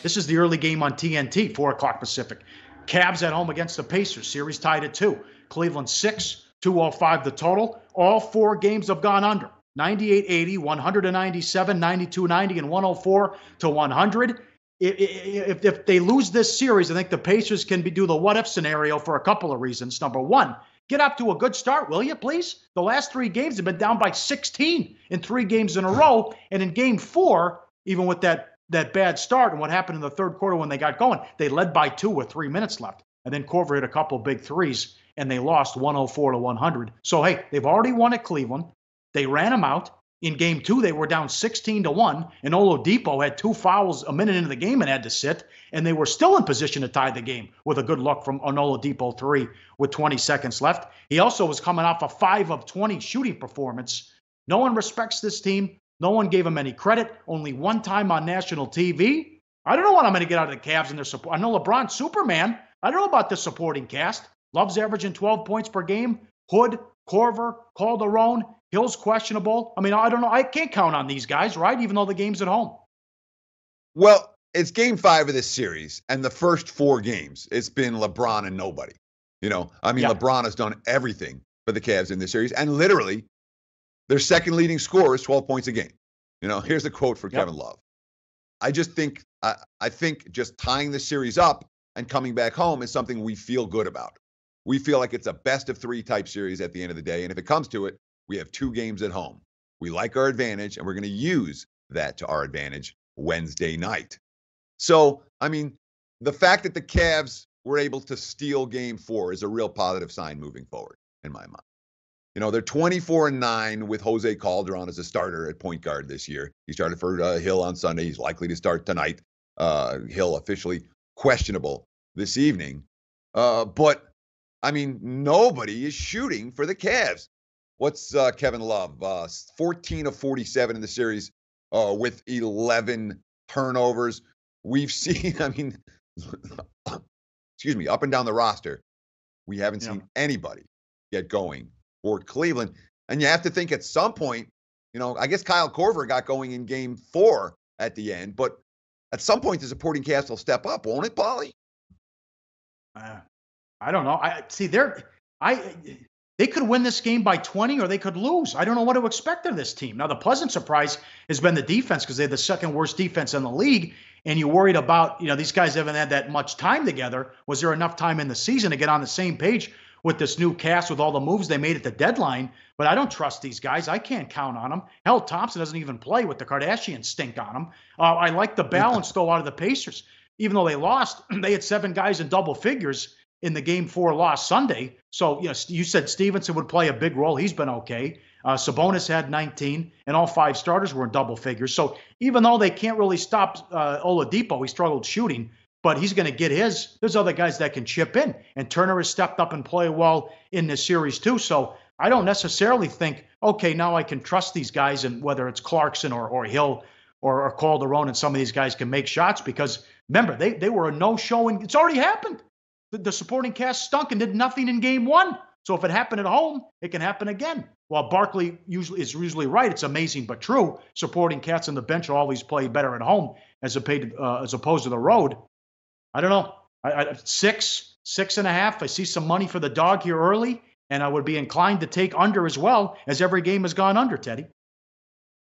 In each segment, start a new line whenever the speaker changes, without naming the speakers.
This is the early game on TNT, 4 o'clock Pacific. Cavs at home against the Pacers. Series tied at 2. Cleveland 6, 205 the total. All 4 games have gone under. 98-80, 197, 92-90, and 104-100. If they lose this series, I think the Pacers can do the what-if scenario for a couple of reasons. Number one, get up to a good start, will you, please? The last 3 games have been down by 16 in 3 games in a row. And in game 4, even with that bad start and what happened in the third quarter when they got going, they led by 2 with 3 minutes left. And then Corver hit a couple big threes, and they lost 104-100. So, hey, they've already won at Cleveland. They ran them out. In game 2, they were down 16-1, and Oladipo had 2 fouls a minute into the game and had to sit, and they were still in position to tie the game with a good look from an Oladipo 3 with 20 seconds left. He also was coming off a 5 of 20 shooting performance. No one respects this team. No one gave him any credit. Only one time on national TV. I don't know what I'm going to get out of the Cavs and their support. I know LeBron's Superman. I don't know about the supporting cast. Love's averaging 12 points per game. Hood, Corver, Calderon, Hill's questionable. I mean, I don't know. I can't count on these guys, right? Even though the game's at home.
Well, it's game 5 of this series, and the first 4 games, it's been LeBron and nobody. LeBron has done everything for the Cavs in this series, and literally, their second leading scorer is 12 points a game. Here's a quote for Kevin Love. I think just tying the series up and coming back home is something we feel good about. We feel like it's a best-of-3 type series at the end of the day, and if it comes to it, we have 2 games at home. We like our advantage, and we're going to use that to our advantage Wednesday night. So, the fact that the Cavs were able to steal game 4 is a real positive sign moving forward, in my mind. They're 24-9 with Jose Calderon as a starter at point guard this year. He started for Hill on Sunday. He's likely to start tonight. Hill officially questionable this evening. But nobody is shooting for the Cavs. What's Kevin Love? 14 of 47 in the series with 11 turnovers. We've seen, up and down the roster, we haven't seen anybody get going for Cleveland. And you have to think at some point, I guess Kyle Korver got going in game 4 at the end, but at some point the supporting cast will step up, won't it, Pauly?
I don't know. They could win this game by 20 or they could lose. I don't know what to expect of this team. Now, the pleasant surprise has been the defense because they're the second worst defense in the league. And you worried about, these guys haven't had that much time together. Was there enough time in the season to get on the same page with this new cast with all the moves they made at the deadline? But I don't trust these guys. I can't count on them. Hell, Thompson doesn't even play with the Kardashians stink on him. I like the balance, though, out of the Pacers. Even though they lost, they had 7 guys in double figures in the game 4 loss Sunday. So, you said Stevenson would play a big role. He's been okay. Sabonis had 19, and all 5 starters were in double figures. So even though they can't really stop Oladipo, he struggled shooting, but he's going to get his. There's other guys that can chip in, and Turner has stepped up and played well in this series too. So I don't necessarily think, okay, now I can trust these guys, and whether it's Clarkson or Hill or Calderon, and some of these guys can make shots because, remember, they were a no-show, and it's already happened. The supporting cast stunk and did nothing in game 1. So if it happened at home, it can happen again. While Barkley is usually right, it's amazing but true. Supporting cast on the bench always play better at home as opposed to the road. I don't know. 6.5. I see some money for the dog here early, and I would be inclined to take under as well, as every game has gone under, Teddy.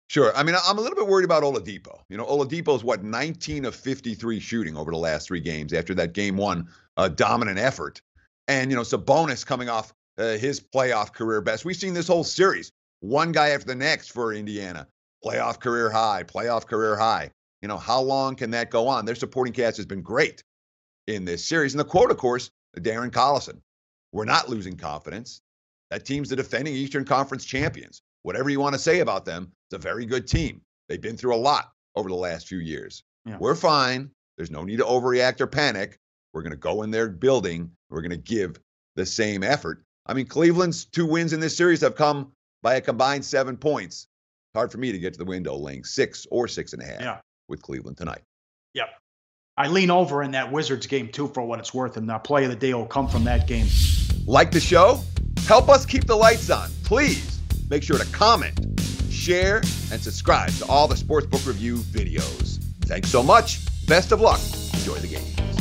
Sure. I'm a little bit worried about Oladipo. Oladipo's 19 of 53 shooting over the last 3 games after that game 1 dominant effort. And, Sabonis coming off his playoff career best. We've seen this whole series, one guy after the next for Indiana. Playoff career high. How long can that go on? Their supporting cast has been great in this series. And the quote, of course, Darren Collison. We're not losing confidence. That team's the defending Eastern Conference champions. Whatever you want to say about them, it's a very good team. They've been through a lot over the last few years. Yeah. We're fine. There's no need to overreact or panic. We're going to go in their building. We're going to give the same effort. Cleveland's 2 wins in this series have come by a combined 7 points. It's hard for me to get to the window laying 6 or 6.5 with Cleveland tonight.
Yep. I lean over in that Wizards game, too, for what it's worth, and the play of the day will come from that game.
Like the show? Help us keep the lights on. Please make sure to comment, share, and subscribe to all the Sportsbook Review videos. Thanks so much. Best of luck. Enjoy the game.